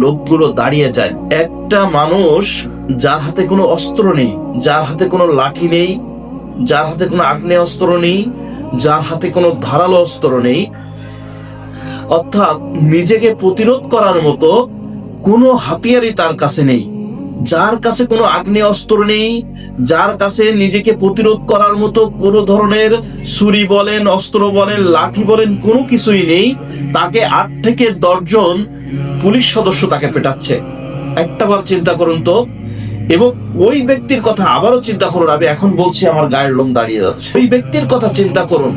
লোকগুলো দাঁড়িয়ে যায়। একটা মানুষ যার হাতে কোনো অস্ত্র নেই, যার হাতে কোনো লাঠি নেই, যার হাতে কোনো আগ্নেয়াস্ত্র নেই, যার হাতে কোনো ধারালো অস্ত্র নেই, অর্থাৎ নিজেকে প্রতিরোধ করার মতো কোনো হাতিয়ারই তার কাছে নেই, যার কাছে কোনো আগ্নেয়াস্ত্র নেই, যার কাছে নিজেকে প্রতিরোধ করার মতো কোনো ধরনের ছুরি বলেন, অস্ত্র বলেন, লাঠি বলেন, কোনো কিছুই নেই, তাকে 8 থেকে 10 জন পুলিশ সদস্য তাকে পেটাচ্ছে। একটাবার চিন্তা করুন তো। এবং ওই ব্যক্তির কথা আবারও চিন্তা করুন, আমি এখন বলছি আমার গায়ের লোম দাঁড়িয়ে যাচ্ছে। ওই ব্যক্তির কথা চিন্তা করুন,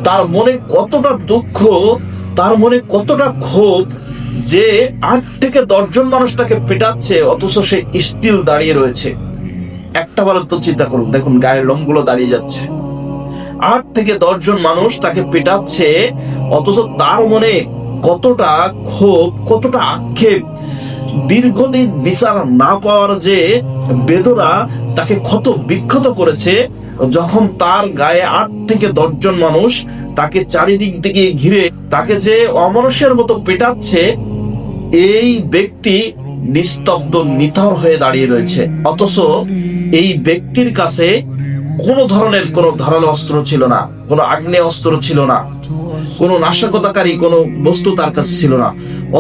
তার মনে কতটা দুঃখ, তার মনে কতটা ক্ষোভ যে 8 থেকে 10 জন মানুষ তাকে পেটাচ্ছে, অথচ সে স্টিল দাঁড়িয়ে রয়েছে। একটাবার তো চিন্তা করুন, দেখুন গায়ের লোমগুলো দাঁড়িয়ে যাচ্ছে। 8 থেকে 10 জন মানুষ তাকে পেটাচ্ছে, অথচ তার মনে কতটা ক্ষোভ, কতটা আক্ষেপ, দীর্ঘদিন বিচার না পাওয়ার যে বেদনা তাকে ক্ষত বিক্ষত করেছে, যখন তার গায়ে 8 থেকে 10 জন মানুষ তাকে চারিদিক থেকে ঘিরে তাকে যে অমানুষের মতো পেটাচ্ছে, এই ব্যক্তি নিস্তব্ধ নিথর হয়ে দাঁড়িয়ে রয়েছে। অথচ এই ব্যক্তির কাছে কোনো ধরনের কোনো ধারালো অস্ত্র ছিল না, কোনো আগ্নেয় অস্ত্র ছিল না, কোনো নাশকতাকারী কোনো বস্তু তার কাছে ছিল না,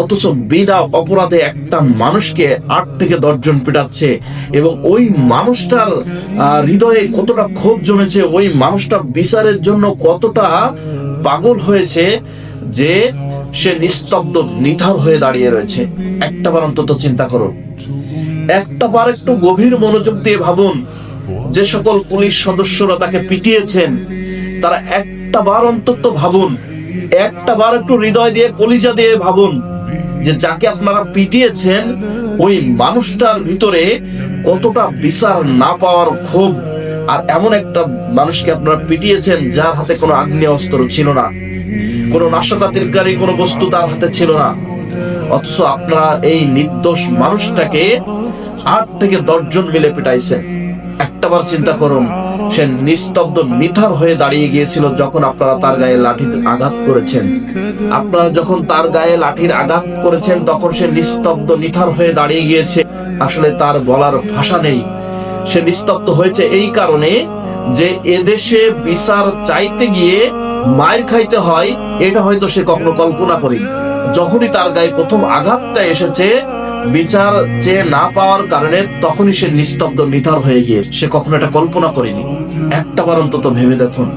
অথচ বিনা অপরাধে একটা মানুষকে 8 থেকে 10 জন পিটাচ্ছে। এবং ওই মানুষটার হৃদয়ে কতটা ক্ষোভ জমেছে, ওই মানুষটা বিচারের জন্য কতটা পাগল হয়েছে যে সে নিস্তব্ধ নিথর হয়ে দাঁড়িয়ে রয়েছে। একটাবার অন্তত চিন্তা করুন, একটাবার একটু গভীর মনোযোগ দিয়ে ভাবুন, যে সকল পুলিশ সদস্যরা তাকে পিটিয়েছেন তারা একটাবার অন্তত ভাবুন, একটাবার একটু হৃদয় দিয়ে কলিজা দিয়ে ভাবুন যে যাকে আপনারা পিটিয়েছেন ওই মানুষটার ভিতরে কতটা বিচার না পাওয়ার ক্ষোভ। আর এমন একটা মানুষকে আপনারা পিটিয়েছেন যার হাতে কোনো আগ্নেয় অস্ত্র ছিল না, কোনো নাশকতাকারী কোনো বস্তু তার হাতে ছিল না, অথচ আপনারা এই নির্দোষ মানুষটাকে 8 থেকে 10 জন মিলে পিটাইছেন। একটাবার চিন্তা করুন, সে নিস্তব্ধ নিথর হয়ে দাঁড়িয়ে গিয়েছিল যখন আপনারা তার গায়ে লাঠির আঘাত করেছেন। আপনারা যখন তার গায়ে লাঠির আঘাত করেছেন তখন সে নিস্তব্ধ নিথর হয়ে দাঁড়িয়ে গিয়েছে। আসলে তার বলার ভাষা নেই। সে নিস্তব্ধ হয়েছে এই কারণে যে এদেশে বিচার চাইতে গিয়ে মায়ের খাইতে হয়, এটা হয়তো সে কখনো কল্পনা করেনি। যখনই তার গায়ে প্রথম আঘাতটা এসেছে বিচার চেয়ে না পাওয়ার কারণে, তখনই সে নিস্তব্ধ নিথর হয়ে গিয়ে সে কখনো এটা কল্পনা করেনি। একটাবার অন্তত ভেবে দেখুন।